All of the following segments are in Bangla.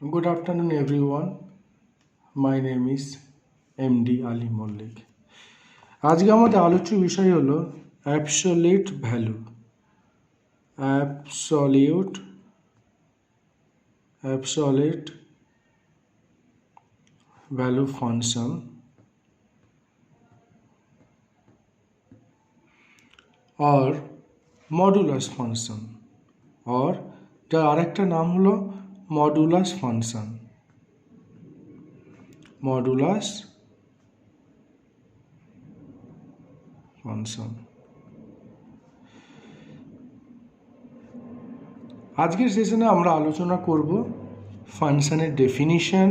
Good afternoon, everyone. My name is MD Ali Mollik. আজকে আমাদের আলোচ্য বিষয় হলো absolute value. Absolute value function or modulus function or যার আরেকটা নাম হলো মডুলাস ফাংশন। মডুলাস ফাংশন আজকের সেশনে আমরা আলোচনা করব ফাংশনের ডেফিনিশন,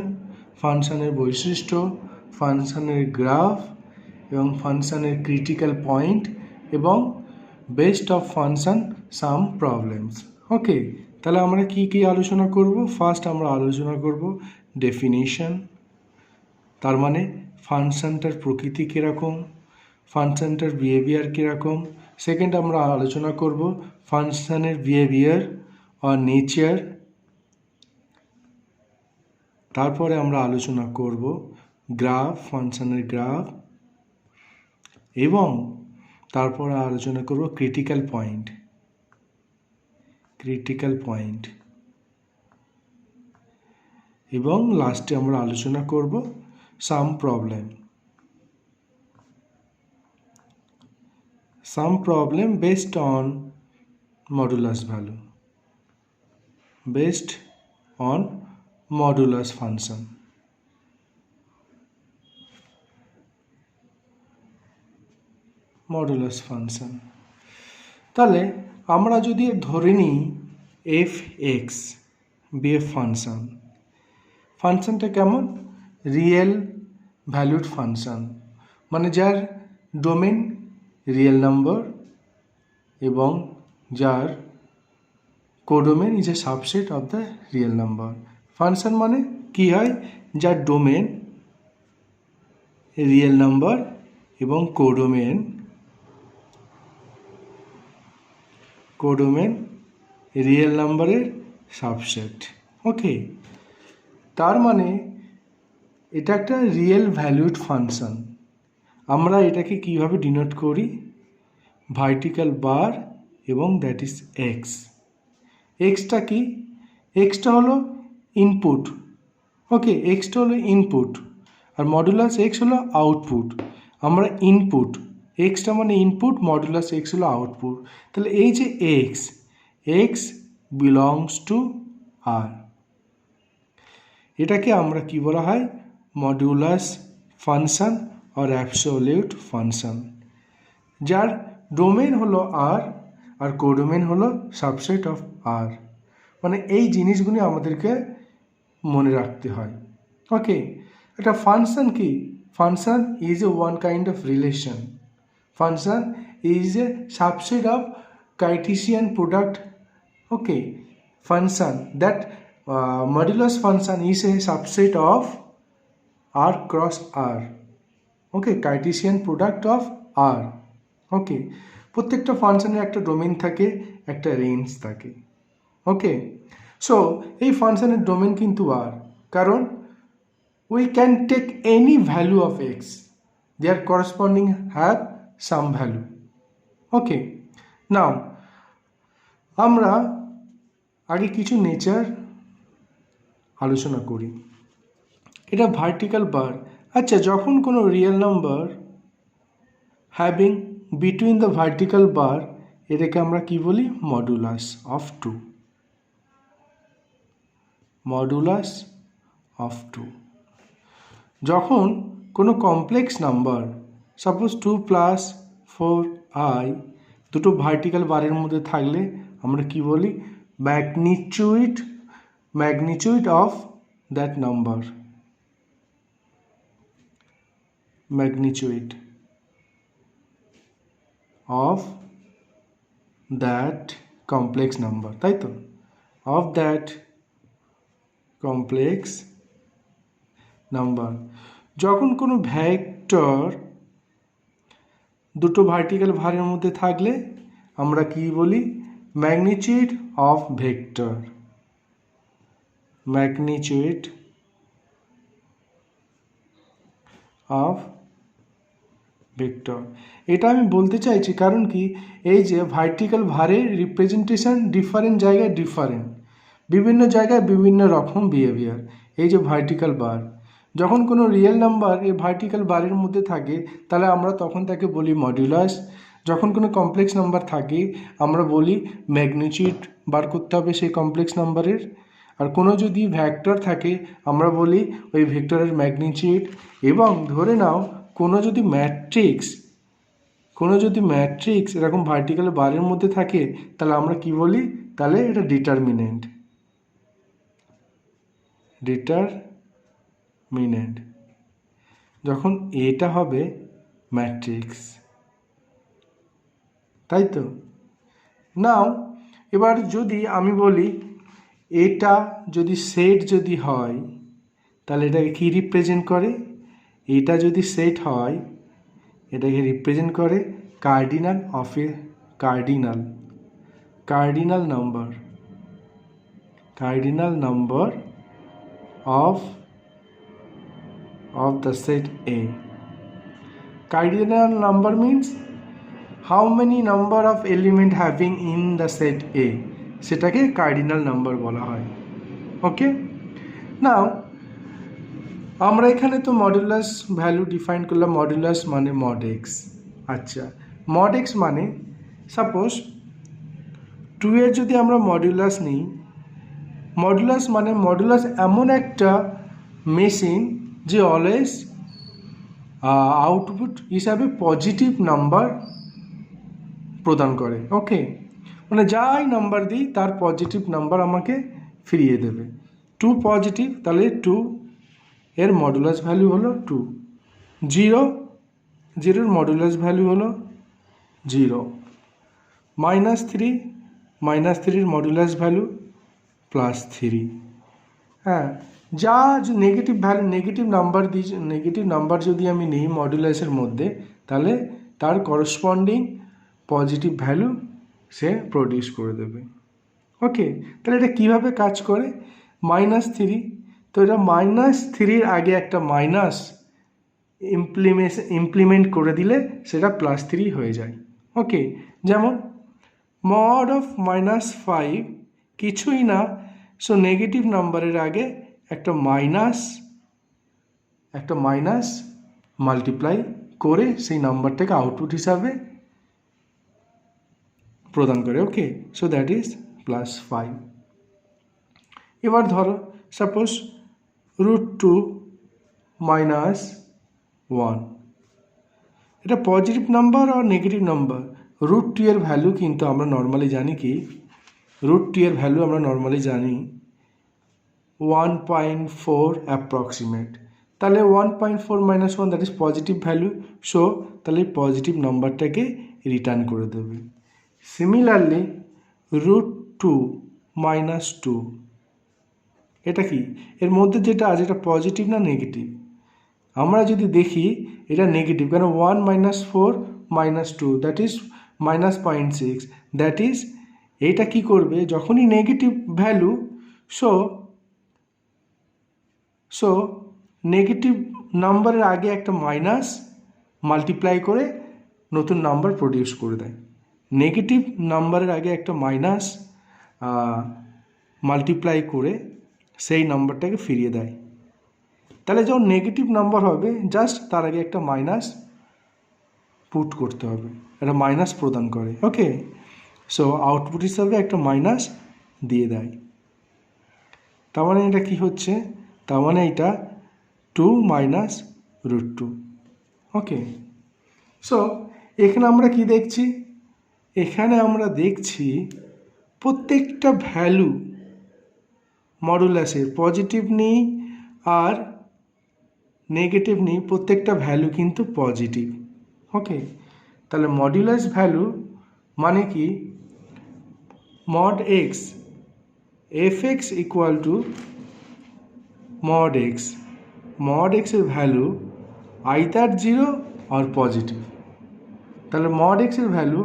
ফাংশনের বৈশিষ্ট্য, ফাংশনের গ্রাফ এবং ফাংশনের ক্রিটিক্যাল পয়েন্ট এবং best of function some problems. Okay, তাহলে আমরা কি আলোচনা করব? ফার্স্ট আমরা আলোচনা করব ডেফিনিশন, তার মানে ফাংশনটার প্রকৃতি কীরকম, ফাংশনটার বিহেভিয়ার কীরকম। সেকেন্ড আমরা আলোচনা করব ফাংশনের বিহেভিয়ার আর নেচার। তারপরে আমরা আলোচনা করব গ্রাফ, ফাংশনের গ্রাফ, এবং তারপরে আলোচনা করব ক্রিটিক্যাল পয়েন্ট, এবং লাস্টে আমরা আলোচনা করব সাম problem based on modulus value, based on modulus function. Modulus function. তাহলে আমরা যদি ধরে নিই f(x) বিএফ ফাংশনটা কেমন? রিয়েল ভ্যালুড ফাংশন, মানে যার ডোমেন রিয়েল নাম্বার এবং যার codomain is a subset of the real number. Function মানে কি হয়? যার ডোমেন রিয়েল নাম্বার এবং কোডোমেন রিয়েল নাম্বারের সাবসেট। ওকে, তার মানে এটা একটা রিয়েল ভ্যালুড ফাংশন। আমরা এটাকে কিভাবে ডিনোট করি? ভার্টিক্যাল বার এবং দ্যাট ইজ এক্স। এক্সটা কি? এক্সটা হলো ইনপুট। ওকে, এক্সটা হলো ইনপুট আর মডুলাস এক্স হলো আউটপুট। আমরা ইনপুট, এক্সটা মানে ইনপুট, মডুলাস এক্স হলো আউটপুট। তাহলে এই যে এক্স বিলংস টু আর, এটাকে আমরা কি বলা হয়? মডুলাস ফাংশন আর অ্যাবসলিউট ফাংশন, যার ডোমেন হলো আর কোডোমেন হলো সাবসেট অফ আর। মানে এই জিনিসগুলি আমাদেরকে মনে রাখতে হয়। ওকে, একটা ফাংশন কি? Function is a one kind of relation. Function is a subset of Cartesian product. Okay, function that modulus function is a subset of R cross R. Okay, Cartesian product of R. Okay, প্রত্যেকটা ফাংশনের একটা ডোমেন থাকে, একটা রেঞ্জ থাকে। ওকে, সো এই ফাংশনের ডোমেন কিন্তু আর, কারণ we can take any value of x, their corresponding have some value. Okay, now আমরা আগে কিছু নেচার আলোচনা করি। এটা ভার্টিক্যাল বার। আচ্ছা, যখন কোনো real number having between the vertical bar, এটাকে আমরা কি বলি? Modulus of two. Modulus of two. যখন কোনো কমপ্লেক্স নাম্বার, সাপোজ 2 + 4i, দুটো ভার্টিক্যাল বারের মধ্যে থাকলে আমরা কি বলি? Magnitude of that number. Magnitude of that complex number, তাই তো? Of that complex number. যখন কোনো ভেক্টর দুটো ভার্টিক্যাল ভারের মধ্যে থাকলে আমরা কি বলি? Magnitude of vector. Magnitude of vector. এটা আমি বলতে চাইছি কারণ কি, এই যে ভার্টিক্যাল ভারের রিপ্রেজেন্টেশন ডিফারেন্ট জায়গায় ডিফারেন্ট, বিভিন্ন জায়গায় বিভিন্ন রকম বিহেভিয়ার। এই যে ভার্টিক্যাল বার, যখন কোনো রিয়েল নাম্বার এই ভার্টিক্যাল বারের মধ্যে থাকে তাহলে আমরা তখন তাকে বলি মডুলাস। যখন কোনো কমপ্লেক্স নাম্বার থাকে আমরা বলি ম্যাগনিটিউড বার করতে হবে সেই কমপ্লেক্স নাম্বারের। আর কোনো যদি ভেক্টর থাকে আমরা বলি ওই ভেক্টরের ম্যাগনিটিউড। এবং ধরে নাও কোনো যদি ম্যাট্রিক্স এরকম ভার্টিক্যাল বারের মধ্যে থাকে তাহলে আমরা কি বলি, তাহলে এটা ডিটারমিনেন্ট। যখন এটা হবে ম্যাট্রিক্স, তাই তো। নাও এবার যদি আমি বলি এটা যদি সেট যদি হয় তাহলে এটাকে কি রিপ্রেজেন্ট করে, এটা যদি সেট হয় এটাকে রিপ্রেজেন্ট করে cardinal of A cardinal number of the set A. Cardinal number means how many number of element having in the set A, সেটাকে কার্ডিনাল নাম্বার বলা হয়। ওকে, নাও আমরা এখানে তো মডুলাস ভ্যালু ডিফাইন করলাম, মডুলাস মানে মড এক্স। আচ্ছা, মড এক্স মানে সাপোজ 2 এর যদি আমরা মডুলাস নিই, মডুলাস মানে মডুলাস এমন একটা মেশিন যে অলওয়েজ আউটপুট হিসাবে পজিটিভ নাম্বার প্রদান করে। ওকে, মানে যাই নাম্বার দিই তার পজিটিভ নাম্বার আমাকে ফিরিয়ে দেবে। 2 পজিটিভ, তাহলে 2 এর মডুলাস ভ্যালু হলো 2। 0 মডুলাস ভ্যালু হলো 0। -3 এর মডুলাস ভ্যালু +3। হ্যাঁ, যা নেগেটিভ ভ্যালু নেগেটিভ নাম্বার যদি আমি নিই মডুলাসের মধ্যে তাহলে তার করসপন্ডিং পজিটিভ ভ্যালু সে প্রডিউস করে দেবে। ওকে, তাহলে এটা কীভাবে কাজ করে, -3, তো এটা -3 আগে একটা মাইনাস ইমপ্লিমেন্ট করে দিলে সেটা +3 হয়ে যায়। ওকে, যেমন মড অফ -5 কিছুই না, সো নেগেটিভ নাম্বারের আগে একটা মাইনাস মাল্টিপ্লাই করে সেই নাম্বারটাকে আউটপুট হিসাবে প্রদান করে। ওকে, সো দ্যাট ইজ +5। এবার ধরো সাপোজ √2 - 1, এটা পজিটিভ নাম্বার আর নেগেটিভ নাম্বার। √2 এর ভ্যালু কিন্তু আমরা নর্মালি জানি কি, √2 এর ভ্যালু আমরা নর্মালি জানি 1.4 অ্যাপ্রক্সিমেট। তাহলে 1.4 - 1 that is positive value, so তাহলে পজিটিভ নাম্বারটাকে রিটার্ন করে দেবে। সিমিলারলি √2 - 2, এটা কি, এর মধ্যে যেটা আছে এটা পজিটিভ না নেগেটিভ? আমরা যদি দেখি এটা নেগেটিভ, কারণ 1 - 4 - 2 দ্যাট ইজ -0.6, দ্যাট ইজ এইটা কি করবে যখনই নেগেটিভ ভ্যালু, সো নেগেটিভ নাম্বারের আগে একটা মাইনাস মাল্টিপ্লাই করে নতুন নাম্বার প্রডিউস করে দেয়। নেগেটিভ নাম্বারের আগে একটা মাইনাস মাল্টিপ্লাই করে সেই নাম্বারটাকে ফিরিয়ে দেয়। তাহলে যখন নেগেটিভ নাম্বার হবে জাস্ট তার আগে একটা মাইনাস পুট করতে হবে, একটা মাইনাস প্রদান করে। ওকে, সো আউটপুট হিসাবে একটা মাইনাস দিয়ে দেয়। তার মানে এটা কি হচ্ছে, তার মানে এটা 2 - √2। ওকে, সো এখানে আমরা কি দেখছি, এখানে আমরা দেখছি প্রত্যেকটা ভ্যালু মডুলাসের পজিটিভ নিই আর নেগেটিভ নিই, প্রত্যেকটা ভ্যালু কিন্তু পজিটিভ। ওকে, তাহলে মডুলাস ভ্যালু মানে কি, mod x fx equal to mod x এর ভ্যালু আইদার 0 আর পজিটিভ। তাহলে mod x এর ভ্যালু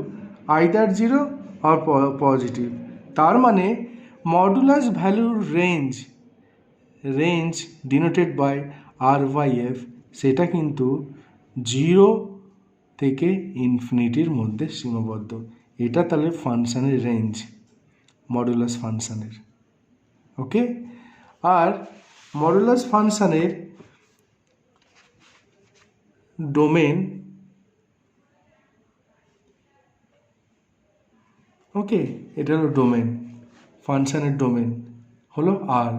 আইদার 0 আর পজিটিভ, তার মানে মডুলাস ভ্যালুর range range denoted by R by F সেটা কিন্তু 0 থেকে ইনফিনিটির মধ্যে সীমাবদ্ধ। এটা তাহলে ফাংশানের রেঞ্জ, মডুলাস ফাংশানের। ওকে, আর মডুলাস ফাংশানের ডোমেন, ওকে, এটা হলো ডোমেন, ফাংশানের ডোমেন হলো আর।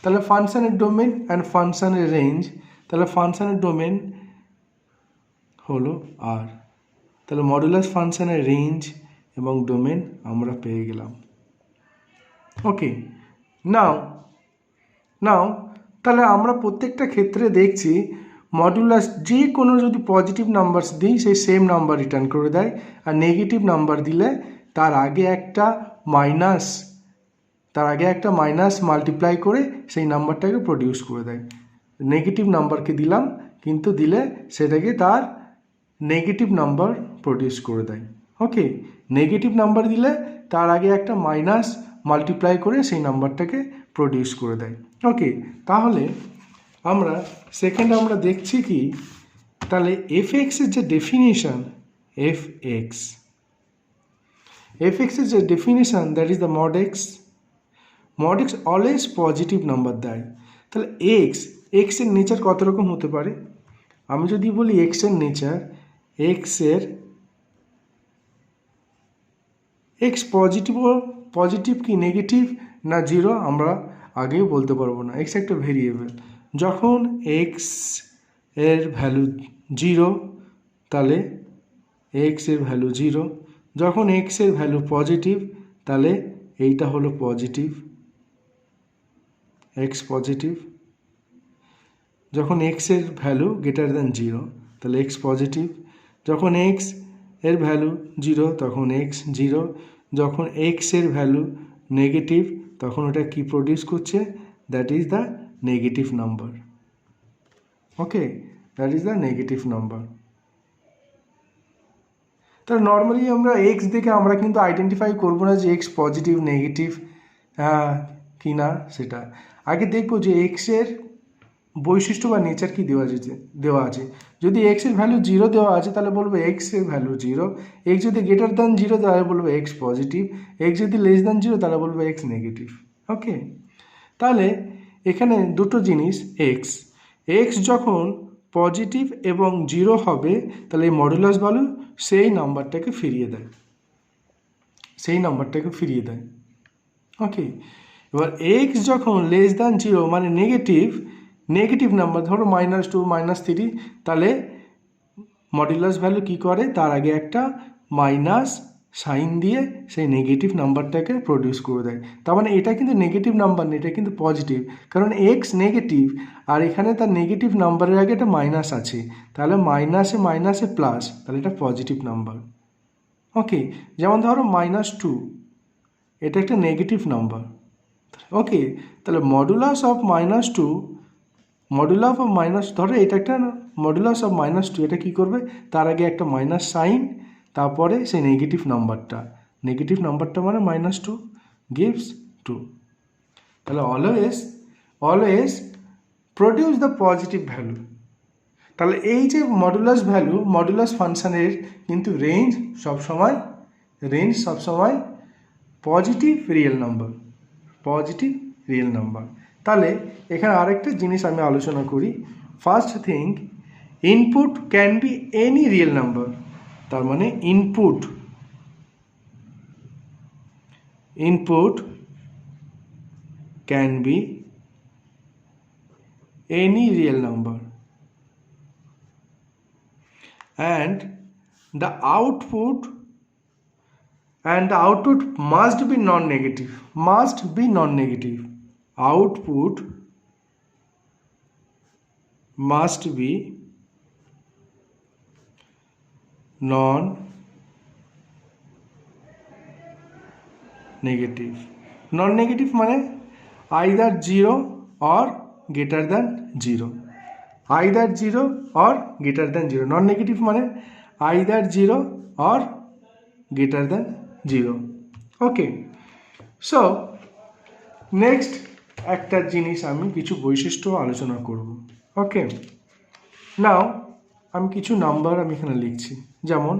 তাহলে ফাংশানের ডোমেন অ্যান্ড ফাংশানের রেঞ্জ, তাহলে ফাংশানের ডোমেন হলো আর। তাহলে মডুলাস ফাংশানের রেঞ্জ এবং ডোমেন আমরা পেয়ে গেলাম। ওকে, নাও তাহলে আমরা প্রত্যেকটা ক্ষেত্রে দেখছি মডুলাস যে কোনো যদি পজিটিভ নাম্বারস দিই সেই সেম নাম্বার রিটার্ন করে দেয়, আর নেগেটিভ নাম্বার দিলে তার আগে একটা মাইনাস মাল্টিপ্লাই করে সেই নাম্বারটাকে প্রডিউস করে দেয়। নেগেটিভ নাম্বারকে দিলাম কিন্তু দিলে সেটাকে তার নেগেটিভ নাম্বার প্রডিউস করে দেয়। ওকে, নেগেটিভ নাম্বার দিলে তার আগে একটা মাইনাস মাল্টিপ্লাই করে সেই নাম্বারটাকে প্রডিউস করে দেয়। ওকে, তাহলে আমরা সেকেন্ড আমরা দেখছি কি, তাহলে এফ এক্সের যে ডেফিনিশন, এফ এক্সের যে definition, that is the mod x always positive number দেয়। তাহলে এক্সের নেচার কত রকম হতে পারে? আমি যদি বলি এক্সের নেচার, এক্স পজিটিভ কি নেগেটিভ না জিরো আমরা আগেও বলতে পারবো না। এক্স একটা ভেরিয়েবল, যখন এক্স এর ভ্যালু 0 তাহলে এক্স এর ভ্যালু 0, যখন এক্স এর ভ্যালু পজিটিভ তাহলে এইটা হলো পজিটিভ, এক্স পজিটিভ, যখন এক্স এর ভ্যালু গ্রেটার দ্যান 0 তাহলে এক্স পজিটিভ, যখন এক্স এর ভ্যালু 0 তখন এক্স 0, যখন এক্স এর ভ্যালু নেগেটিভ তখন ওটা কি প্রডিউস করছে, that is the negative number. Okay, that is the negative number. তাহলে নর্মালি আমরা এক্স দেখে আমরা কিন্তু আইডেন্টিফাই করবো না যে এক্স পজিটিভ নেগেটিভ কি না, সেটা আগে দেখবো যে এক্সের বৈশিষ্ট্য বা নেচার কি দেওয়া আছে। যদি এক্স এর ভ্যালু 0 দেওয়া আছে তাহলে বলবো এক্স এর ভ্যালু 0, এক্স যদি গ্রেটার দ্যান 0 তাহলে বলবো এক্স পজিটিভ, এক্স যদি লেস দ্যান 0 তাহলে বলবো এক্স নেগেটিভ। ওকে, তাহলে এখানে দুটো জিনিস, এক্স যখন পজিটিভ এবং 0 হবে তাহলে এই মডুলাস ভ্যালু সেই নাম্বারটাকে ফিরিয়ে দেয়। ওকে, এবার এক্স যখন লেস দ্যান 0 মানে নেগেটিভ নাম্বার, ধরো -2 -3, তাহলে মডুলাস ভ্যালু কি করে, তার আগে একটা মাইনাস সাইন দিয়ে সেই নেগেটিভ নাম্বারটাকে প্রডিউস করে দেয়। তার মানে এটা কিন্তু নেগেটিভ নাম্বার না, এটা কিন্তু পজিটিভ, কারণ এক্স নেগেটিভ আর এখানে তার নেগেটিভ নাম্বারের আগে একটা মাইনাস আছে, তাহলে মাইনাসে প্লাস, তাহলে এটা পজিটিভ নাম্বার। ওকে, যেমন ধরো -2, এটা একটা নেগেটিভ নাম্বার। ওকে, তাহলে মডুলাস অফ -2, ধরো এটা একটা মডুলাস অফ -2, এটা কী করবে, তার আগে একটা মাইনাস সাইন, তারপরে সেই নেগেটিভ নাম্বারটা মানে -2 gives 2। তাহলে always produce the positive value. তাহলে এই যে মডুলাস ফাংশানের কিন্তু রেঞ্জ সবসময় পজিটিভ রিয়েল নাম্বার। তাহলে এখানে আরেকটা জিনিস আমি আলোচনা করি। First thing, input can be any real number. তার মানে input can be any real number and the output must be non-negative. Output must be non-negative মানে either 0 or greater than 0, non-negative মানে either 0 or greater than 0. Okay, so next একটা জিনিস আমি কিছু বৈশিষ্ট্য আলোচনা করব। ওকে, নাও আমি কিছু নাম্বার আমি এখানে লিখছি, যেমন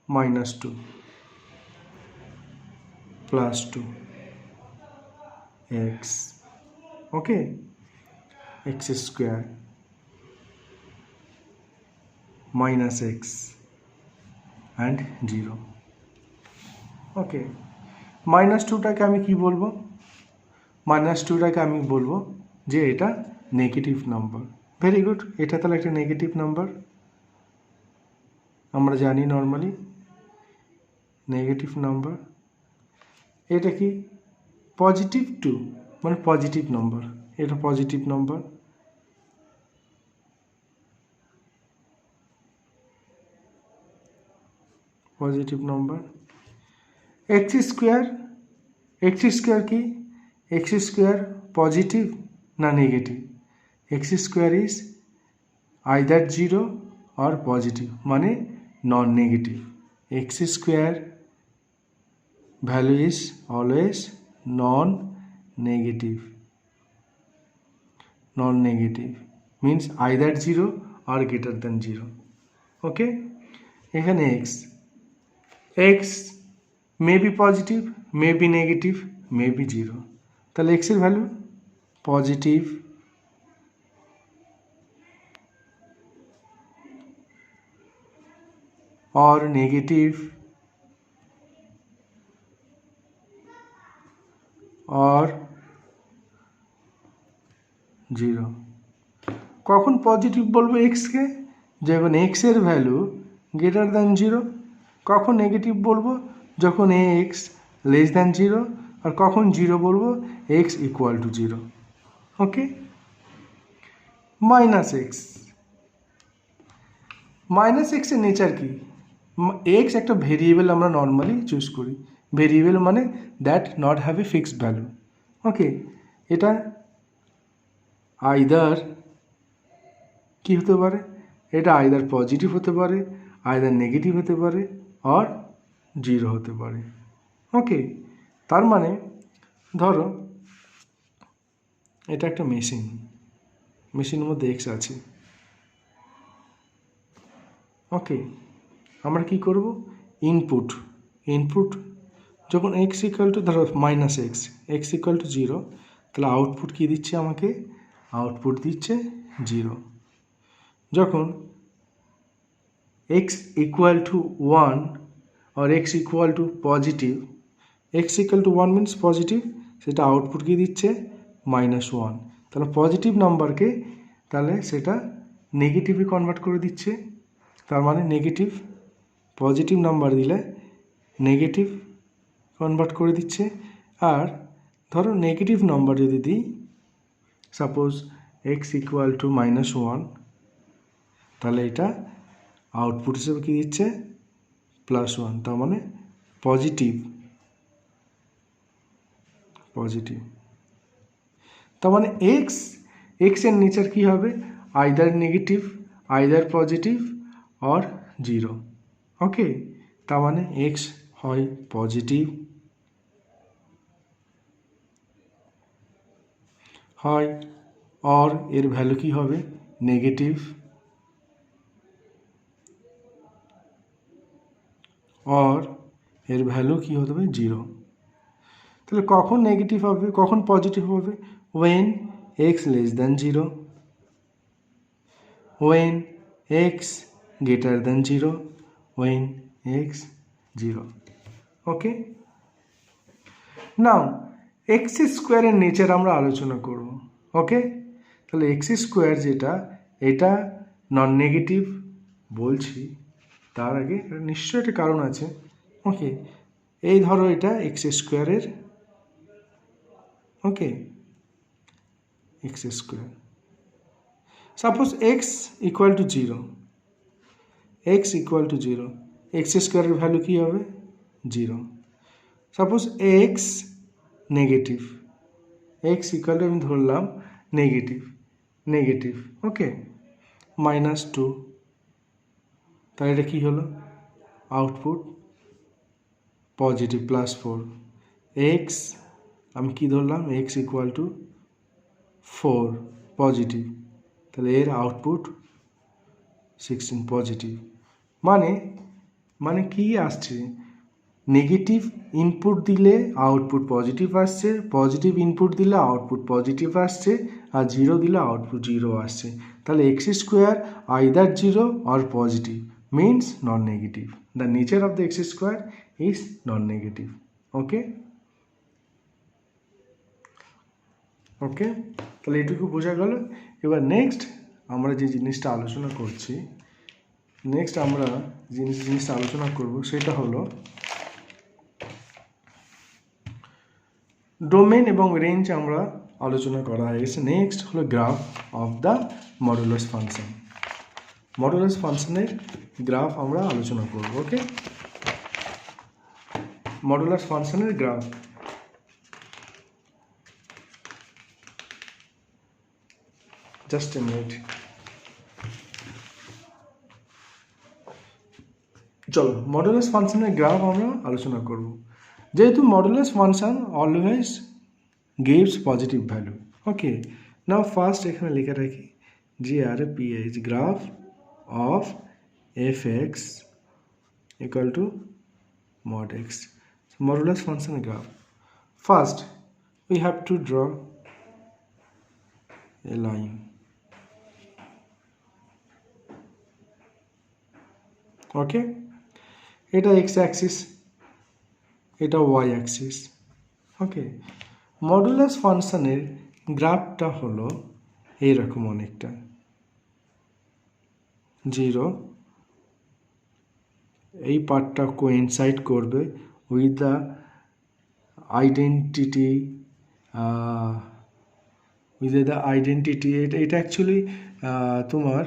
-2 +2 x, okay, x² -x and 0। ওকে, -2টাকে আমি কি বলবো? -2টাকে আমি বলবো যে এটা নেগেটিভ নাম্বার। ভেরি গুড, এটা তাহলে একটা নেগেটিভ নাম্বার। আমরা জানি নর্মালি নেগেটিভ নাম্বার। এটা কি +2 মানে পজিটিভ নাম্বার, এটা positive number. Positive number. x² কি? x² পজিটিভ না negative? x² is either 0 or positive, মানে non negative. x² value is always non-negative means either 0 or greater than 0। ওকে, এখানে x may be positive, may be negative, may be 0। তাহলে x এর value positive or negative or 0। কখন পজিটিভ বলবো এক্সকে? যখন এক্স এর ভ্যালু গ্রেটার দ্যান 0। কখন নেগেটিভ বলবো? যখন এক্স লেস দ্যান 0। আর কখন 0 বলবো? X equal to 0। Okay, -x এর নেচার কি? এক্স একটা ভেরিয়েবল আমরা নর্মালি চুজ করি। ভেরিয়েবল মানে that not have a fixed value. Okay, এটা আইদার কি হতে পারে? এটা আইদার পজিটিভ হতে পারে, আইদার নেগেটিভ হতে পারে, আর 0 হতে পারে। ওকে, তার মানে ধরো এটা একটা মেশিনের মধ্যে এক্স আছে। ওকে, আমরা কি করব? ইনপুট যখন এক্স ইকুয়াল টু ধরো -x ইকুয়াল টু 0, তাহলে আউটপুট কি দিচ্ছে আমাকে? আউটপুট দিচ্ছে 0। যখন x equal to 1 or x equal two positive, x equal to 1 means positive, সেটা আউটপুট কি দিচ্ছে? -1। তাহলে পজিটিভ নাম্বারকে তাহলে সেটা নেগেটিভে কনভার্ট করে দিচ্ছে। তার মানে নেগেটিভ, পজিটিভ নাম্বার দিলে নেগেটিভ কনভার্ট করে দিচ্ছে। আর ধরো নেগেটিভ নাম্বার যদি দিই, সাপোজ x ইকুয়াল টু -1, তাহলে এটা আউটপুট হিসেবে কী দিচ্ছে? +1। তার মানে পজিটিভ। তার মানে এক্স এর নেচার কী হবে? Either negative, either positive or 0। ওকে, তার মানে এক্স হয় পজিটিভ, হয় অর এর ভ্যালু কী হবে? নেগেটিভ, অর এর ভ্যালু কী হতে হবে? 0। তাহলে কখন নেগেটিভ হবে, কখন পজিটিভ হবে? when x less than 0, when x greater than 0, when x 0। Okay, now x² এর নেচার আমরা আলোচনা করব। ওকে, তাহলে x² যেটা, এটা নন নেগেটিভ বলছি, তার আগে নিশ্চয়ই একটা কারণ আছে। ওকে, এই ধরো এটা x² এর, ওকে, x², suppose x equal to 0, x² এর ভ্যালু কী হবে? 0। Suppose x negative, x equal two আমি ধরলাম নেগেটিভ, ওকে, -2, তাহলে এটা কী হলো? Output positive +4। x আমি কি ধরলাম, x ইকুয়াল টু 4 পজিটিভ, তাহলে এর আউটপুট 16 পজিটিভ। মানে কি আসছে, নেগেটিভ ইনপুট দিলে আউটপুট পজিটিভ আসছে, পজিটিভ ইনপুট দিলে আউটপুট পজিটিভ আসছে, আর জিরো দিলে আউটপুট জিরো আসছে। তাহলে x square either zero or positive means non negative. The nature of the x square is non negative. Okay okay, তাহলে এটুকু বোঝা গেল। এবার নেক্সট আমরা যে জিনিসটা আলোচনা করছি, জিনিসটা আলোচনা করব সেটা হলো ডোমেন এবং রেঞ্জ আমরা আলোচনা করা হয়ে গেছে। নেক্সট হলো graph of the modulus function. Modulus ফাংশনের গ্রাফ আমরা আলোচনা করব। ওকে, মডুলাস ফাংশনের গ্রাফ। জাস্ট এ মিনিট, চলো মডুলাস ফাংশনের গ্রাফ আমরা আলোচনা করব। যেহেতু modulus function always gives positive value. Okay, now first এখানে লিখে রাখি GRPH, graph of fx equal to mod x, modulus function graph. First we have to draw a line. ওকে, এটা x অ্যাক্সিস, এটা y অ্যাক্সিস। ওকে, মডুলাস ফাংশনের গ্রাফটা হলো এইরকম অনেকটা, 0 এই পার্টটা কোইনসাইড করবে উইথ দ্য আইডেন্টিটি, এটা অ্যাকচুয়ালি তোমার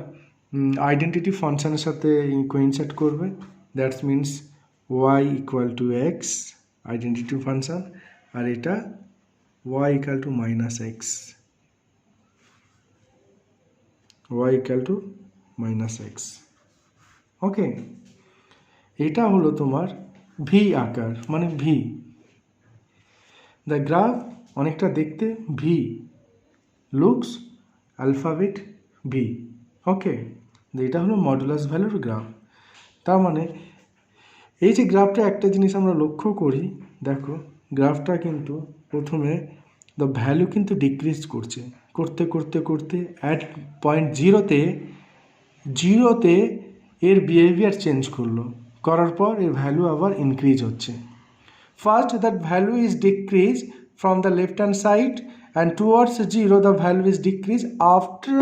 আইডেন্টিটি ফাংশনের সাথে কোইনসাইড করবে। That's means y equal to x identity function, আর এটা y equal to minus x, y equal to minus x. Okay, এটা হলো তোমার ভি আকার, মানে ভি। দ্য গ্রাফ অনেকটা দেখতে ভি, লুকস অ্যালফাবেট ভি। ওকে, এটা হলো মডুলাস ভ্যালুর গ্রাফ। তার মানে এই যে গ্রাফটা, একটা জিনিস আমরা লক্ষ্য করি, দেখো গ্রাফটা কিন্তু প্রথমে দ্য ভ্যালু কিন্তু ডিক্রিজ করছে, করতে করতে করতে অ্যাট পয়েন্ট জিরোতে এর বিহেভিয়ার চেঞ্জ করলো, করার পর এর ভ্যালু আবার ইনক্রিজ হচ্ছে। First that value is decrease from the left hand side and towards 0 the value is decreased. After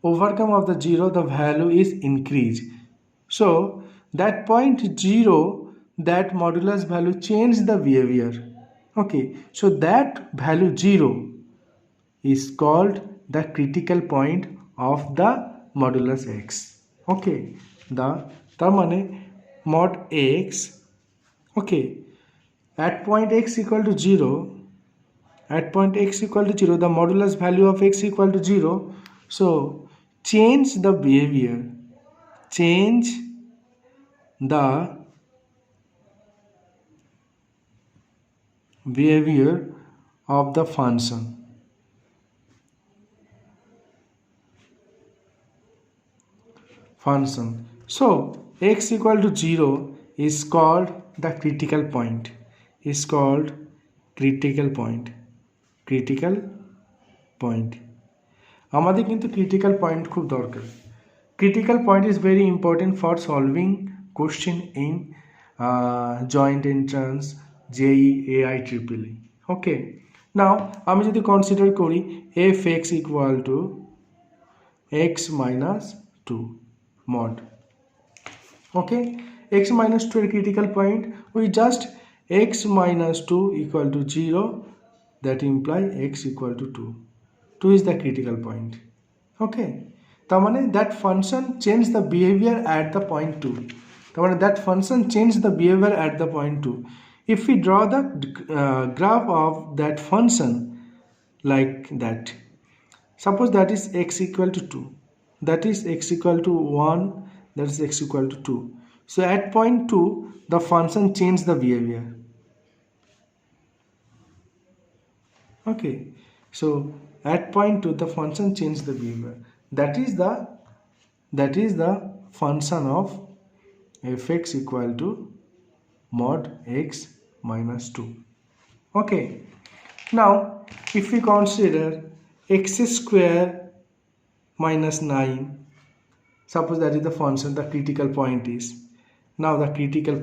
overcome of the 0 the value is increased. So that point 0, that modulus value change the behavior. Okay, so that value 0 is called the critical point of the modulus x. Okay, তার মানে mod x, okay, at point x equal to 0, at point x equal to 0 the modulus value of x equal to 0. So change the behavior, change the behavior of the function. So x equal to 0 is called the critical point, is called critical point. Critical point, আমাদের কিন্তু ক্রিটিক্যাল পয়েন্ট খুব দরকার। Critical point is very important for solving question in joint entrance, JEE, AIEEE. Okay, now আমি যদি কনসিডার করি f x equal to x minus two mod. Okay, x minus two এর critical point we just x minus two equal to 0, that imply x equal to 2. 2 is the critical point. Okay, তার মানে that function change the behavior at the point 2. তার মানে that function change the behavior at the point 2. If we draw the graph of that function like that, suppose that is x equal to 2, that is x equal to 1, that is x equal to 2. So at point 2 the function change the behavior. Okay, so at point 2 the function change the behavior. That is the function of fx equal to mod x minus 2. Okay, now if we consider x square minus 9, suppose that is the function, the critical point is, now the critical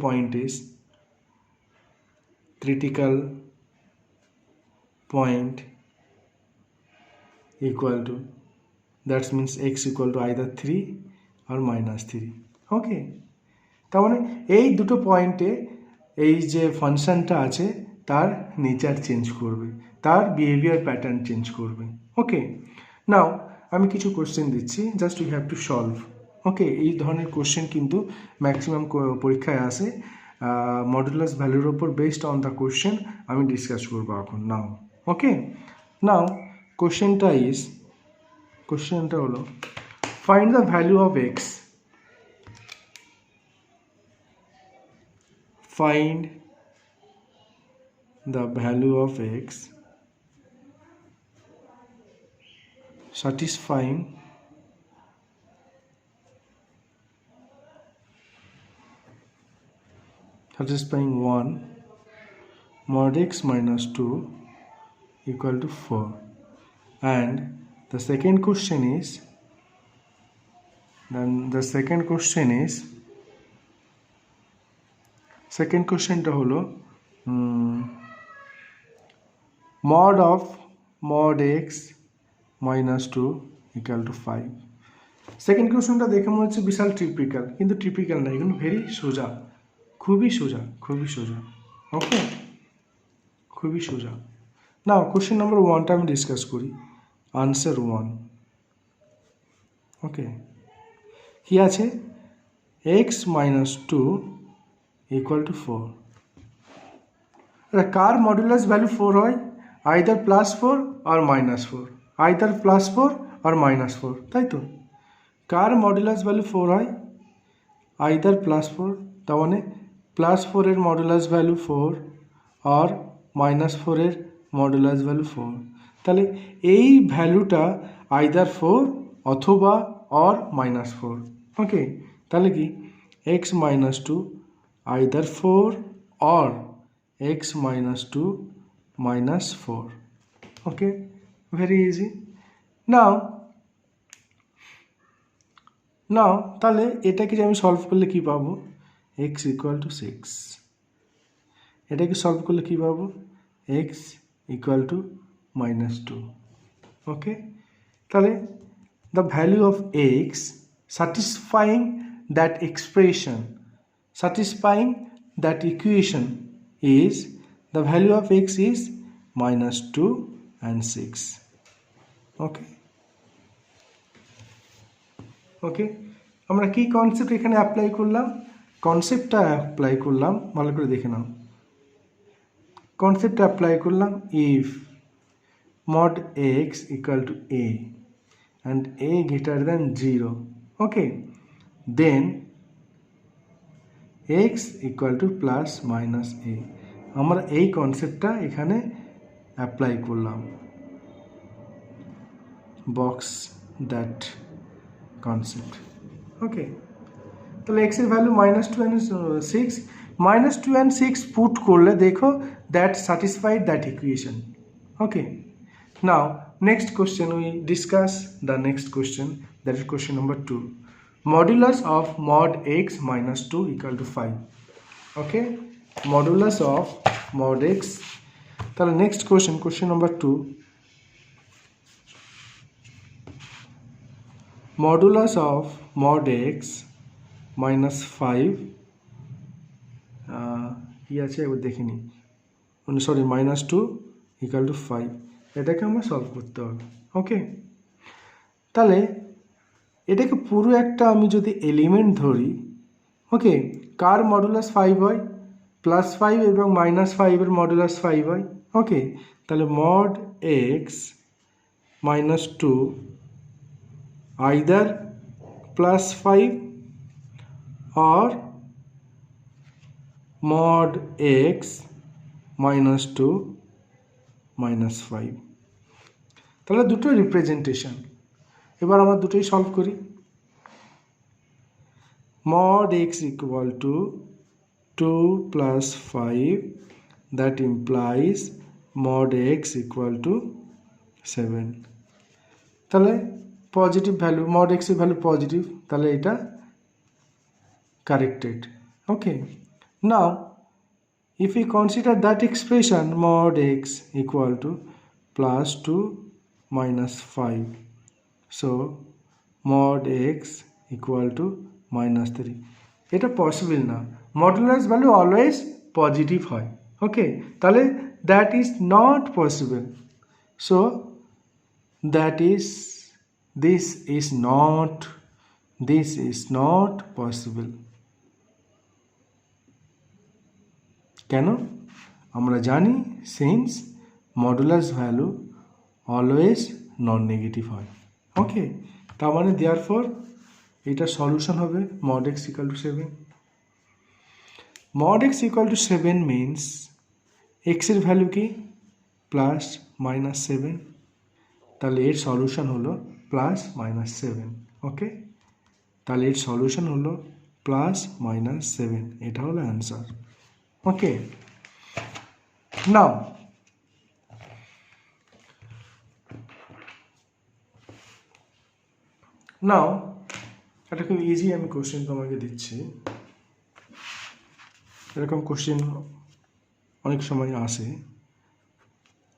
point equal to, that means x equal to either 3 or minus 3. ওকে, তার মানে এই দুটো পয়েন্টে এই যে ফাংশনটা আছে তার নেচার চেঞ্জ করবে, তার বিহেভিয়ার প্যাটার্ন চেঞ্জ করবে। ওকে, নাও আমি কিছু কোশ্চেন দিচ্ছি, just you have to solve. Okay, এই ধরনের কোশ্চেন কিন্তু ম্যাক্সিমাম পরীক্ষায় আসে। মডুলাস ভ্যালুর ওপর বেসড অন দ্য কোশ্চেন আমি ডিসকাস করবো এখন। নাও ওকে, নাও কোশ্চেনটা হলো find the value of x, find the value of x satisfying one mod x minus 2 equal to 4, and the second question is second questionটা হলো mod x minus 2 equal to 5. Second কোশ্চেনটা দেখে মনে হচ্ছে বিশাল টিপিক্যাল, কিন্তু টিপিক্যাল না, এগুলো ভেরি সোজা, খুবই সোজা। ওকে, খুবই সোজা। নাও কোশ্চেন নাম্বার 1টা আমি ডিসকাস করি। আনসার 1। ওকে, কি আছে? x minus 2 equal to 4. Car modulus value 4 হয়? আইদার প্লাস 4 আর মাইনাস 4, আইদার প্লাস 4 আর মাইনাস 4, তাই তো? কার মডুলাস ভ্যালু 4 হয়? আইদার প্লাস 4, তার মানে প্লাস 4 এর মডুলাস ভ্যালু 4 আর মাইনাস 4 এর মডুলাস ভ্যালু 4, তাহলে এই ভ্যালুটা আইদার 4 অথবা আর মাইনাস 4। ওকে, তাহলে কি x minus 2 either 4 or x minus 2 minus 4. Okay, very easy. now তাহলে এটাকে আমি সলভ করলে কি পাবো? x equal to 6. এটাকে সলভ করলে কি পাবো? x equal to minus 2. ওকে, তাহলে the value of x satisfying that equation is, the value of x is minus 2 and 6. ওকে, আমরা কি কনসেপ্ট এখানে অ্যাপ্লাই করলাম? কনসেপ্টটা অ্যাপ্লাই করলাম, ভালো করে দেখে নাও। কনসেপ্টটা অ্যাপ্লাই করলাম, if mod x equal to a and a greater than 0, okay, then x equal to plus minus a, আমরা এই কনসেপ্টটা এখানে অ্যাপ্লাই করলাম, বক্স দ্যাট কনসেপ্ট। ওকে, তাহলে x এর value minus 2 and 6, minus 2 and 6 put করলে দেখো that satisfied that equation. Okay, now next question we discuss the next question, that is question number 2. Modulus of mod x minus 2 equal to 5. Okay, modulus of mod x. তাহলে next question number 2. Modulus of mod x minus 5 কি আছে একবার দেখে নিই, সরি minus 2 equal to 5, এটাকে আমরা সলভ করতে হবে। ওকে, তাহলে এটাকে পুরো একটা আমি যদি এলিমেন্ট ধরি, ওকে, কার মডুলাস 5 হয়? প্লাস 5 এবং মাইনাস 5 এর মডুলাস 5 হয়। ওকে, তাহলে mod x minus 2 either plus 5 or mod x minus 2 -5। তাহলে দুটো রিপ্রেজেন্টেশন। এবার আমরা দুটোই সলভ করি। mod x equal to 2 plus 5, that implies mod x equal to 7। তাহলে পজিটিভ ভ্যালু, mod x এর ভ্যালু পজিটিভ, তাহলে এটা corrected. Okay, now if we consider that expression mod x equal to plus 2 minus 5, so mod x equal to -3, এটা পসিবল না। মডুলাস ভ্যালু অলওয়েজ পজিটিভ হয়। ওকে, তাহলে that is not possible. So that is this is not possible। কেন? আমরা জানি since modulus value always non negative হয়। ওকে, তার মানে দেয়ারফর এটা সলিউশন হবে mod x equal to 7। mod x equal to 7 means x এর ভ্যালু কি প্লাস -7, তাহলে এর সলিউশন হলো +-7। ওকে, তাহলে এর সলিউশন হলো +-7, এটা হলো অ্যান্সার। ওকে, নাও একটা খুব ইজি আমি কোশ্চেন তোমাকে দিচ্ছি। এরকম কোশ্চেন অনেক সময় আসে,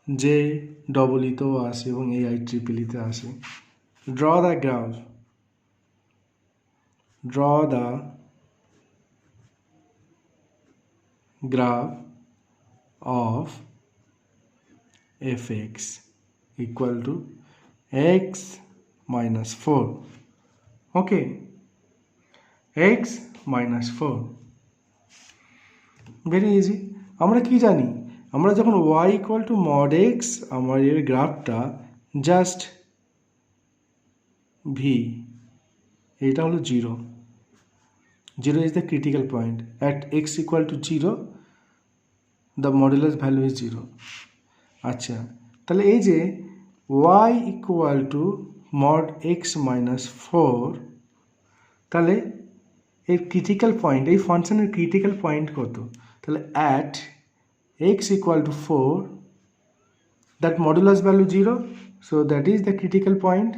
যে ডবলিতেও আসে এবং AIEEE আসে। draw the graph of fx equal to x minus 4। Okay, x minus 4, very easy. আমরা কি জানি, আমরা যখন y equal to mod x, আমার এর গ্রাফটা জাস্ট v, এটা হলো 0 is the critical point at x equal to 0, the modulus value is 0। আচ্ছা, তাহলে এই যে y equal to mod x minus 4, তাহলে এর ক্রিটিক্যাল পয়েন্ট, এই ফাংশনের ক্রিটিক্যাল পয়েন্ট কত? তাহলে at x equal to 4, that modulus value 0, so that is the critical point।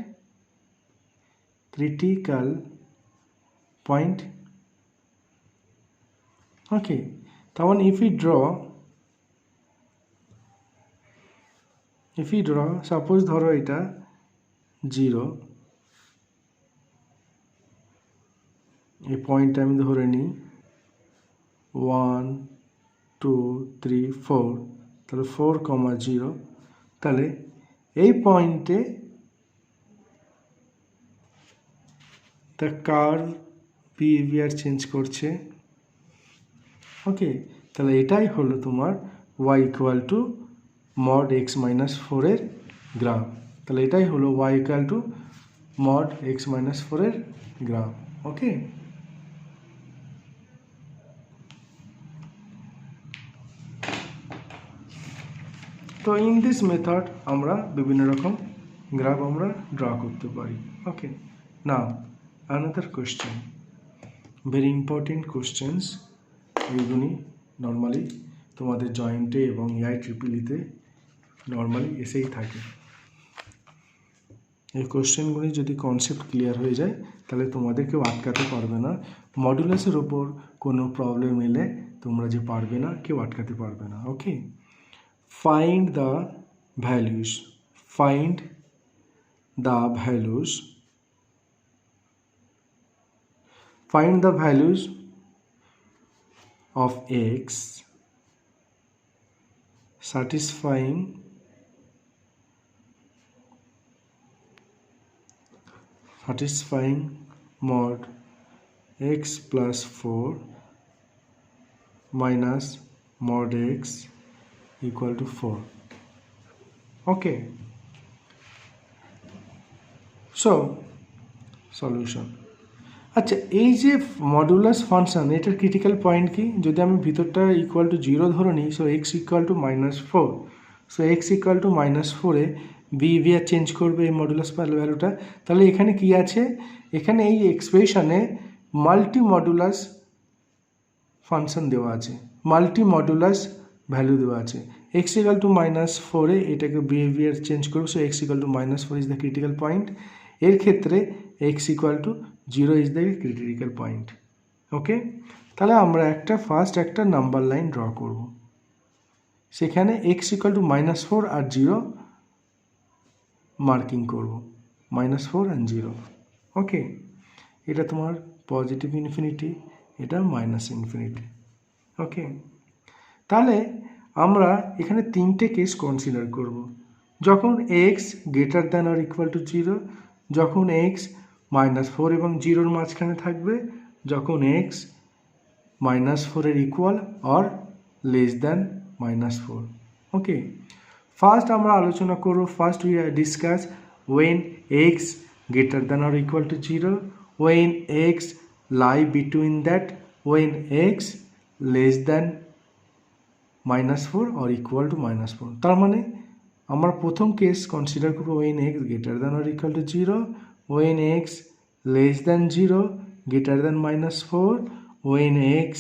Okay, তাহলে if we draw suppose ধরো এটা 0, এই পয়েন্টটা আমি ধরে নিই 1 2 3 4, তাহলে 4,0, তাহলে এই পয়েন্টে দ্য কার্ভ বিহেভিয়ার চেঞ্জ করছে। ওকে, তাহলে এটাই হলো তোমার y equal to mod x minus 4 এর গ্রাফ। তাহলে এটাই হলো y equal to mod x minus 4 এর গ্রাফ। ওকে, তো ইন দিস মেথড আমরা বিভিন্ন রকম গ্রাফ আমরা ড্র করতে পারি। Okay, now another question, very important questions. এইগুলি নর্মালি তোমাদের জয়েন্টে এবং AIEEE নর্মালি এসেই থাকে। এই কোশ্চেনগুলি যদি কনসেপ্ট ক্লিয়ার হয়ে যায়, তাহলে তোমাদের কেউ আটকাতে পারবে না। মডুলাসের ওপর কোনো প্রবলেম এলে তোমরা যে পারবে না, কেউ আটকাতে পারবে না। ওকে, find the values of x satisfying mod x plus 4 minus mod x equal to 4। okay, so solution। আচ্ছা, এই যে মডুলাস ফাংশন, এটার ক্রিটিক্যাল পয়েন্ট কি? যদি আমি ভিতরটা ইকুয়াল টু 0 ধরে নিই, so x equal to -4, so x equal to -4-এ বিহেভিয়ার চেঞ্জ করবে এই মডুলাস ভ্যালুটা। তাহলে এখানে কি আছে, এখানে এই এক্সপ্রেশনে মাল্টি মডুলাস ফাংশন দেওয়া আছে, মাল্টি মডুলাস ভ্যালু দেওয়া আছে। এক্স ইকুয়াল টু -4-এ এটাকে বিহেভিয়ার চেঞ্জ করবে, so x equal to -4 is the critical point. এর ক্ষেত্রে x equal to 0 is the critical point. Okay, তাহলে আমরা ফার্স্ট একটা নাম্বার লাইন ড্র করব, সেখানে এক্স ইকুয়াল টু -4 আর 0 মার্কিং করব, -4 আর 0। ওকে, এটা তোমার পজিটিভ ইনফিনিটি, এটা -ইনফিনিটি। ওকে, তাহলে আমরা এখানে তিনটে কেস কনসিডার করব। যখন x greater than or equal to 0, যখন এক্স -4 এবং 0-র মাঝখানে থাকবে, যখন এক্স -4-এর equal or less than -4। Okay, first আমরা আলোচনা করব, first we discuss when x greater than or equal to 0, when x lie between that, when x less than -4 or equal to -4। তার মানে আমরা প্রথম কেস কনসিডার করব when x greater than or equal to 0, when x less than 0, greater than -4, when x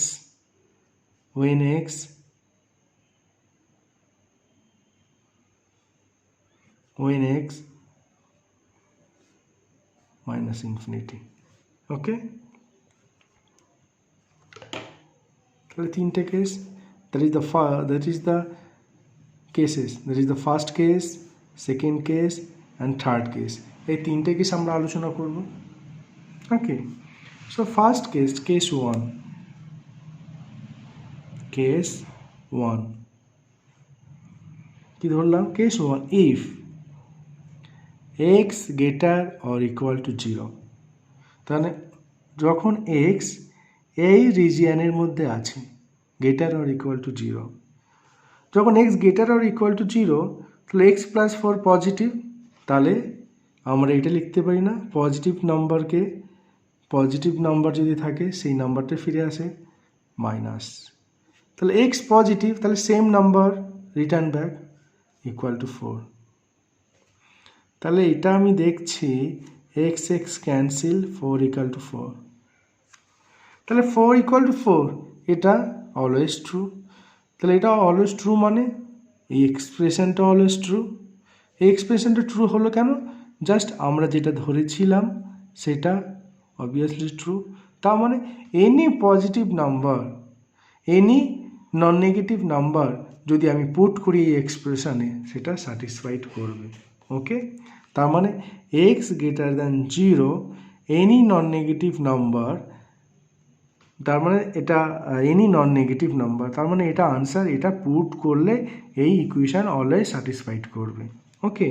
-infinity। ওকে, তাহলে তিনটে case, that is the cases, that is the first case, second case and third case। এই তিনটে কেস আমরা আলোচনা করব। ওকে, সো ফার্স্ট কেস, কেস 1 কি ধরলাম, case 1 if x greater or equal to 0, তাহলে যখন x এই রিজিয়নের মধ্যে আছে, greater or equal to 0, যখন x greater or equal to 0, তাহলে x plus 4 পজিটিভ, তাহলে আমরা এটা লিখতে পারি না, পজিটিভ নাম্বার যদি থাকে সেই নাম্বারটা ফিরে আসে মাইনাস, তাহলে x পজিটিভ, তাহলে same number return back equal to 4। তাহলে এটা আমি দেখছি x ক্যান্সেল, 4 ইকুয়াল টু 4, তাহলে 4 ইকুয়াল টু 4 এটা অলওয়েজ ট্রু। তাহলে এটা অলওয়েজ ট্রু মানে এই এক্সপ্রেশনটা অলওয়েজ ট্রু। এই এক্সপ্রেশনটা ট্রু হলো কেন, জাস্ট আমরা যেটা ধরেছিলাম সেটা অবভিয়াসলি ট্রু। তার মানে any positive number, any non negative number যদি আমি পুট করি এই এক্সপ্রেশনে, সেটা স্যাটিসফাইড করবে। ওকে, তার মানে x greater than 0 any non negative number, তার মানে এটা এনি নন নেগেটিভ নাম্বার, তার মানে এটা আনসার, এটা পুট করলে এই ইকুয়েশন অলওয়েজ স্যাটিসফাইড করবে। ওকে,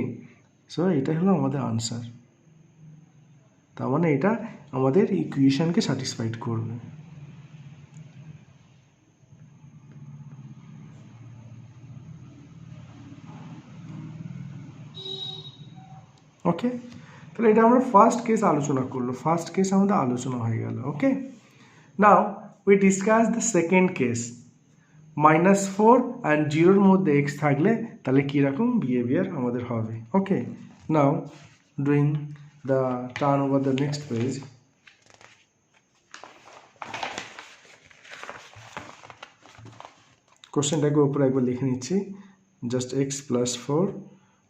সো এটা হলো আমাদের আনসার, তার মানে এটা আমাদের ইকুয়েশনকে স্যাটিসফাইড করবে। ওকে, তাহলে এটা আমরা ফার্স্ট কেস আলোচনা করলো, ফার্স্ট কেস আমাদের আলোচনা হয়ে গেল। Okay, now we discuss the second case, -4 and 0-র মধ্যে x থাকলে তাহলে কীরকম বিহেভিয়ার আমাদের হবে। Okay, now doing the turn over the next page, কোশ্চেনটাকে উপরে একবার লিখে নিচ্ছি, জাস্ট x + 4,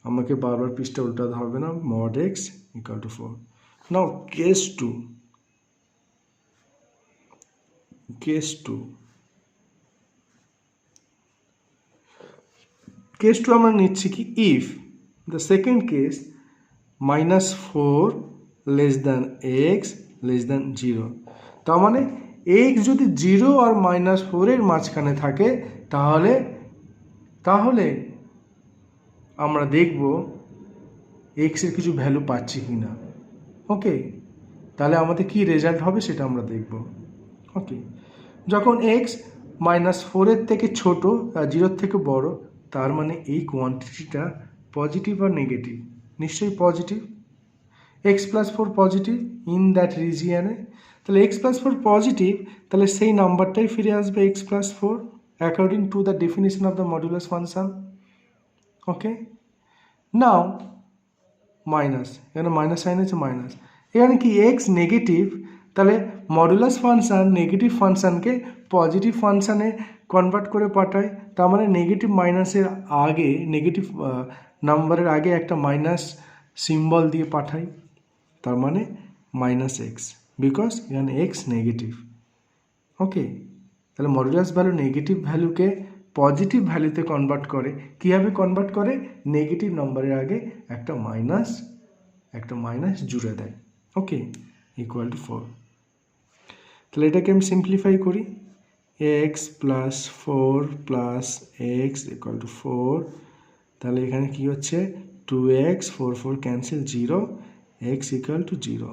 আমাকে বারবার পৃষ্ঠা উল্টাতে হবে না, mod x = 4। নাও কেস 2, আমরা নিচ্ছি কি, if the second case -4 less than x less than 0, তার মানে x যদি 0 আর -4-এর মাঝখানে থাকে, তাহলে আমরা দেখব x এর কিছু ভ্যালু পাচ্ছি কি না। ওকে, তাহলে আমাদের কি রেজাল্ট হবে সেটা আমরা দেখব। ওকে, যখন x -4-এর থেকে ছোট আর 0-র থেকে বড়, তার মানে এই কোয়ান্টিটিটা পজিটিভ আর নেগেটিভ, নিশ্চয়ই positive. x + 4 positive in that রিজিয়নে, তাহলে x + 4 পজিটিভ, তাহলে সেই নাম্বারটাই ফিরে আসবে x + 4 according to the definition of the modulus function. Okay, now minus, এখানে মাইনাস সাইন আছে মাইনাস, এখানে কি এক্স নেগেটিভ, তাহলে মডুলাস ফাংশান নেগেটিভ ফাংশানকে পজিটিভ ফাংশানে কনভার্ট করে পাঠায়, তার মানে নেগেটিভ মাইনাসের আগে, নেগেটিভ নাম্বারের আগে একটা মাইনাস সিম্বল দিয়ে পাঠায়, তার মানে মাইনাস এক্স, বিকজ এখানে এক্স নেগেটিভ। ওকে, তাহলে মডুলাস ভ্যালু নেগেটিভ ভ্যালুকে পজিটিভ ভ্যালুতে কনভার্ট করে। কীভাবে কনভার্ট করে? নেগেটিভ নম্বরের আগে একটা মাইনাস জুড়ে দেয়। ওকে, ইকুয়াল টু 4। তাহলে এটাকে আমি সিম্পলিফাই করি, x plus 4 plus x equal to 4। তাহলে এখানে কি হচ্ছে, 2x, 4 cancel, 0, x equal to 0।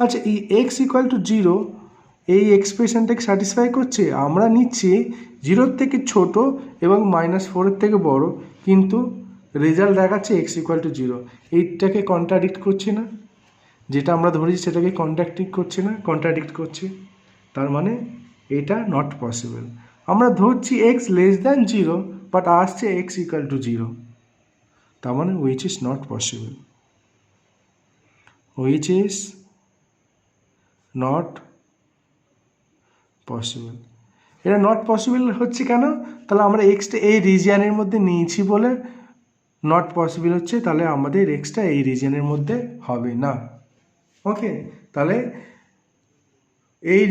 আচ্ছা, এই এক্স ইকুয়াল টু 0 এই এক্সপ্রেশনটাকে স্যাটিসফাই করছে? আমরা নিচ্ছি 0-র থেকে ছোট এবং -4-এর থেকে বড়, কিন্তু রেজাল্ট দেখাচ্ছে এক্স ইকুয়াল টু 0। এইটাকে কন্ট্রাডিক্ট করছে না? যেটা আমরা ধরেছি সেটাকে কন্ট্রাডিক্ট করছে, তার মানে এটা নট পসিবল। আমরা ধরছি এক্স লেস দ্যান 0, বাট আসছে এক্স ইকুয়াল টু 0, তার মানে which is not possible, which is not possible। এটা নট পসিবল হচ্ছে কেন? তাহলে আমরা এক্সটা এই রিজিয়ানের মধ্যে নিয়েছি বলে নট পসিবল হচ্ছে, তাহলে আমাদের এক্সটা এই রিজিয়ানের মধ্যে হবে না। ওকে, তাহলে এই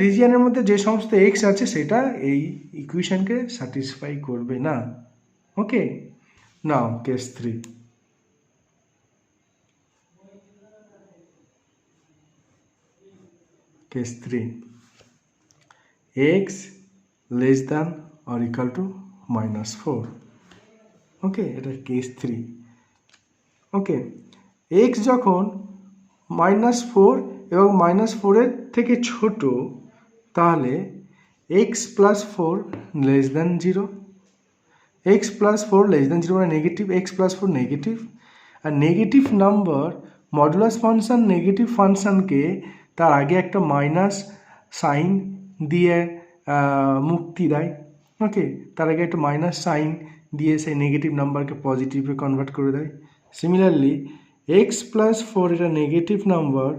রিজিয়ানের মধ্যে যে সমস্ত এক্স আছে সেটা এই ইকুয়েশনকে স্যাটিসফাই করবে না। Okay, now case 3। Case 3, x less than or equal to -4। Okay, এটা কেস 3। ওকে, x যখন -4 এবং -4-এর থেকে ছোট, তাহলে x plus 4 less than 0। x plus 4 less than 0 মানে নেগেটিভ, x প্লাস 4 নেগেটিভ। আর negative number modulus function negative ফাংশনকে তার আগে একটা মাইনাস সাইন দিয়ে মুক্তি দেয়। ওকে, তার আগে একটা মাইনাস সাইন দিয়ে সেই নেগেটিভ নাম্বারকে পজিটিভে কনভার্ট করে দেয়। সিমিলারলি এক্স প্লাস 4 এটা নেগেটিভ নাম্বার,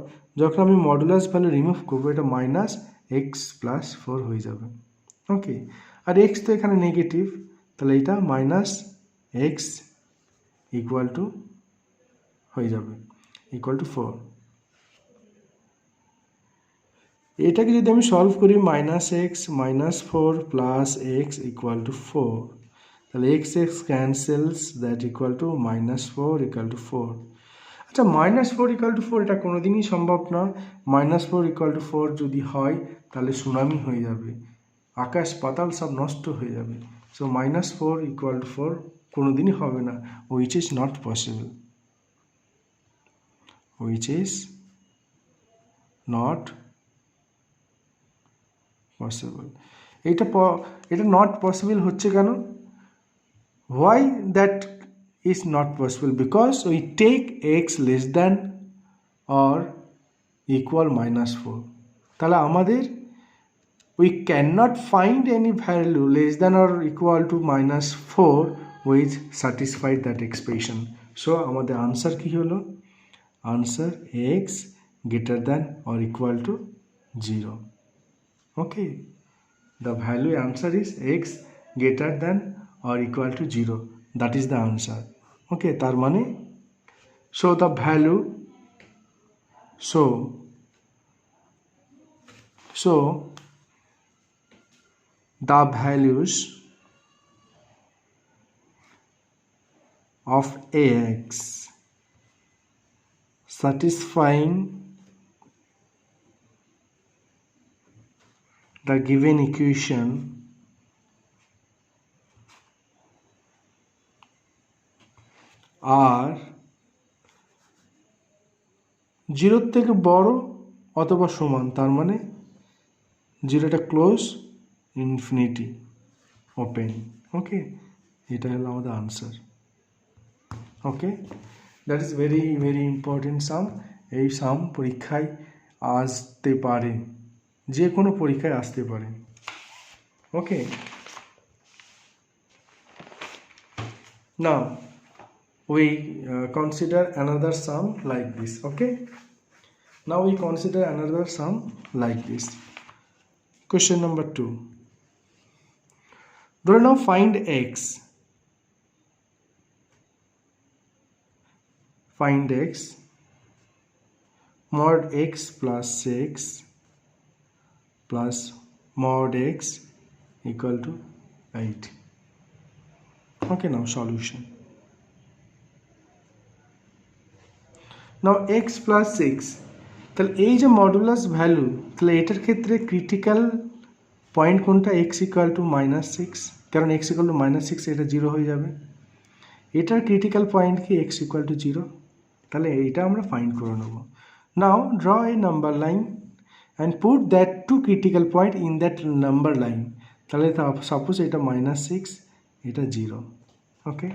যখন আমি মডুলাস ভ্যালু রিমুভ করবো এটা মাইনাস এক্স প্লাস 4 হয়ে যাবে। ওকে, আর এক্স তো এখানে নেগেটিভ, তাহলে এটা মাইনাস এক্স ইকুয়াল টু হয়ে যাবে, ইকুয়াল টু 4। এটাকে যদি আমি সলভ করি, -4 প্লাস এক্স ইকুয়াল টু 4, তাহলে x cancels, that equal to -4 equal to 4। আচ্ছা, -4 ইকুয়াল টু 4 এটা কোনোদিনই সম্ভব না। -4 ইকুয়াল টু 4 যদি হয় তাহলে সুনামি হয়ে যাবে, আকাশ পাতাল সব নষ্ট হয়ে যাবে। সো -4 ইকুয়াল টু 4 কোনোদিনই হবে না, which is not possible, which is not possible. এটা নট পসিবল হচ্ছে কেন? Why that is not possible? Because we take x less than or equal -4, তাহলে আমাদের we cannot find any value less than or equal to -4 which satisfied that expression. So আমাদের আনসার কি হলো? Answer x greater than or equal to 0. Okay, the value answer is x greater than or equal to 0. That is the answer. Okay, তার মানে so the value, so the values of x satisfying the given equation are 0 থেকে বড় অথবা সমান, তার মানে 0টা ক্লোজ, ইনফিনিটি ওপেন। ওকে, এটা হলো আমাদের answer. Okay, that is very very important sum. এই সাম পরীক্ষায় আসতে পারে, যে কোনো পরীক্ষায় আসতে পারে। ওকে, Now we consider another sum like this. Okay, now we consider another sum like this. Question number 2. ধরে নাও find x. Find x mod x plus 6 plus mod x equal to 8. Okay, now solution. Now x plus 6, তাহলে এই যে মডুলাস ভ্যালু, তাহলে এটার ক্ষেত্রে ক্রিটিক্যাল পয়েন্ট কোনটা? x ইকুয়াল টু -6, কারণ x ইকুয়াল টু -6 এটা 0 হয়ে যাবে। এটার ক্রিটিক্যাল পয়েন্ট কি? x ইকুয়াল টু 0, তাহলে এইটা আমরা ফাইন্ড করে নেব। Now draw a number line and put that two critical point in that number line. তাহলে সাপোজ এটা -6, এটা 0। ওকে,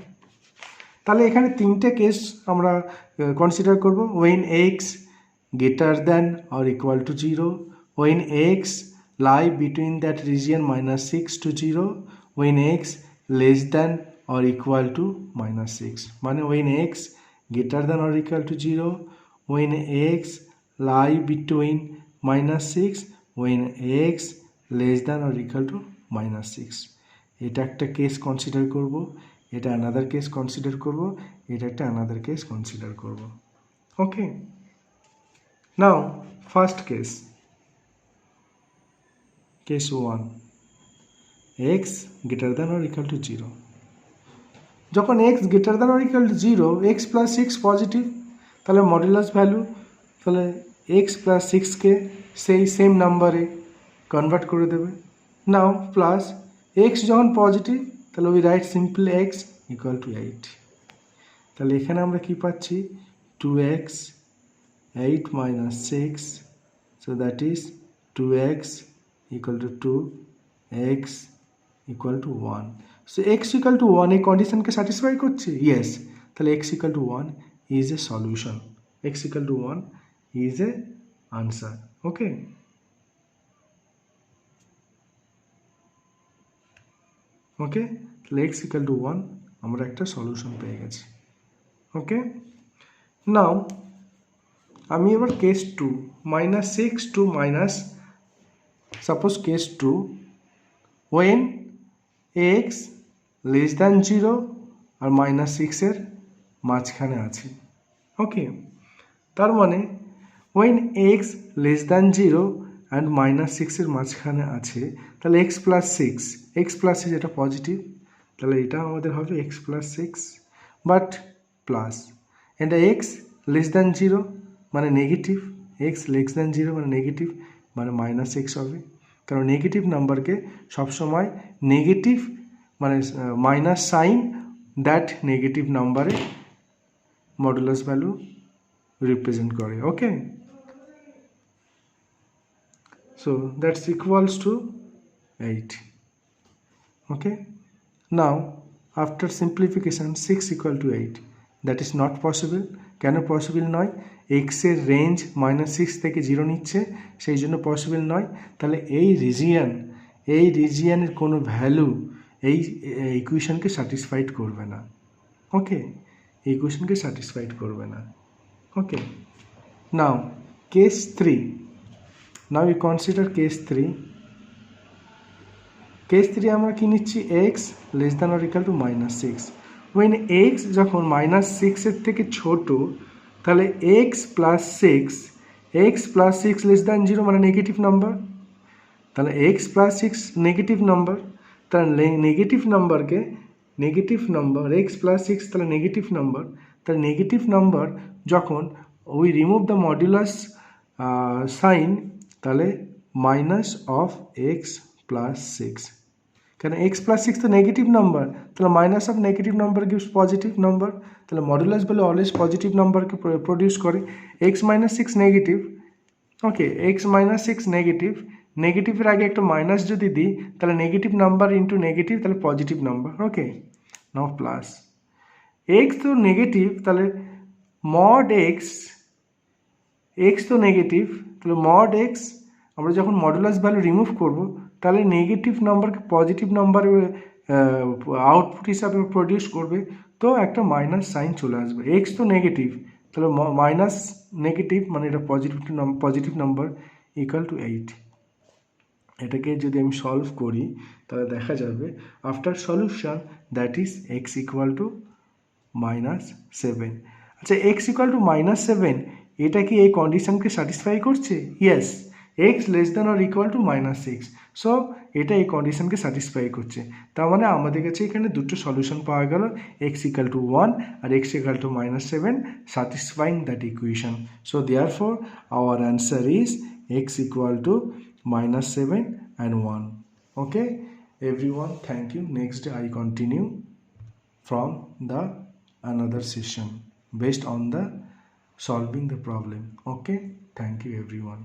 তাহলে এখানে তিনটে কেস আমরা কনসিডার করব। when x greater than or equal to 0, when x lie between that region -6 to 0, when x less than or equal to -6, মানে when x greater than or equal to 0, when x lie between -6, when x less than or equal to -6। এটা একটা কেস কনসিডার করব, এটা অ্যানাদার কেস কনসিডার করব, এটা একটা অ্যানাদার কেস কনসিডার করব। Okay, now first case, case 1, x greater than or equal to 0। যখন x greater than or equal to 0, x plus 6 positive, তাহলে মডুলাস ভ্যালু, তাহলে x plus 6কে সেই সেম নাম্বারে কনভার্ট করে দেবে। নাও প্লাস x যখন পজিটিভ, তাহলে we write simple x equal two 8। তাহলে এখানে আমরা কি পাচ্ছি? 2x 8 minus 6, so that is 2x equal to 2, x equal to 1. So x equal to 1 এই কন্ডিশনকে স্যাটিসফাই করছে? ইয়েস। তাহলে x equal to 1 is a solution, x equal to 1 is a answer. Okay, okay, তাহলে x equal to 1 আমরা একটা সলিউশন পেয়ে গেছি। ওকে, নাও আমি এবার case 2, -6 to minus, suppose case 2, when x less than 0 আর -6 এর মাঝখানে আছে। ওকে, তার মানে when x less than 0 and -6 এর মাঝখানে আছে, তাহলে x plus 6, x plus 6 এটা পজিটিভ, তাহলে এটা আমাদের হবে x plus 6, বাট প্লাস এটা x less than 0 মানে নেগেটিভ, x less than 0 মানে নেগেটিভ, মানে -x হবে, কারণ নেগেটিভ নাম্বারকে সবসময় নেগেটিভ মানে মাইনাস সাইন দ্যাট নেগেটিভ নাম্বারে মডুলাস ভ্যালু রিপ্রেজেন্ট করে। ওকে, so that's equals to 8. Okay, now after simplification 6 equal to 8, that is not possible। কেন পসিবল নয়? x এর রেঞ্জ -6 থেকে 0 নিচ্ছে, সেই জন্য পসিবল নয়। তাহলে এই রিজিয়ানের কোনো ভ্যালু এই ইকুয়েশনকে স্যাটিসফাইড করবে না। ওকে, এই ইকুয়েশনকে স্যাটিসফাইড করবে না। Okay, now case 3, now we consider case 3. case 3 আমরা কি নিচ্ছি? x less than or equal to -6, when x যখন -6 এর থেকে ছোট, তাহলে x plus 6 less than 0 মানে নেগেটিভ নাম্বার, তাহলে x plus 6 নেগেটিভ নাম্বার, তাহলে নেগেটিভ নাম্বারকে নেগেটিভ নাম্বার x plus 6 তাহলে নেগেটিভ নাম্বার, তাহলে নেগেটিভ নাম্বার যখন we remove the modulus sign, তাহলে মাইনাস অফ এক্স প্লাস 6, কারণ এক্স প্লাস 6 তো নেগেটিভ নাম্বার, তাহলে minus of negative number gives positive number, তাহলে মডুলাস ভ্যালু অলওয়েজ পজিটিভ নাম্বারকে প্রডিউস করে। X minus 6 negative, okay, x minus 6 negative, নেগেটিভের আগে একটা মাইনাস যদি দিই, তাহলে নেগেটিভ নাম্বার ইন্টু নেগেটিভ, তাহলে পজিটিভ নাম্বার। ওকে, নাও প্লাস এক্স তো নেগেটিভ, তাহলে মড এক্স তো নেগেটিভ, তাহলে মড এক্স আমরা যখন মডুলাস ভ্যালু রিমুভ করব, তাহলে নেগেটিভ নাম্বারকে পজিটিভ নাম্বারে আউটপুট হিসাবে প্রডিউস করবে, তো একটা মাইনাস সাইন চলে আসবে। এক্স তো নেগেটিভ, তাহলে মাইনাস নেগেটিভ মানে এটা পজিটিভ নাম্বার ইকুয়াল টু 8। এটাকে যদি আমি সলভ করি তাহলে দেখা যাবে after solution that is x equal to -7। আচ্ছা, এক্স ইকুয়াল টু -7 এটা কি এই কন্ডিশনকে স্যাটিসফাই করছে? Yes, x less than or equal two -6, so এটা এই কন্ডিশনকে স্যাটিসফাই করছে। তার মানে আমাদের কাছে এখানে দুটো সলিউশন পাওয়া গেল, এক্স ইকুয়াল টু 1 আর x equal to -7 satisfying that equation. So therefore our answer is x equal to -7 and 1. Okay everyone, thank you. Next day I continue from the another session based on the solving the problem. Okay, thank you everyone.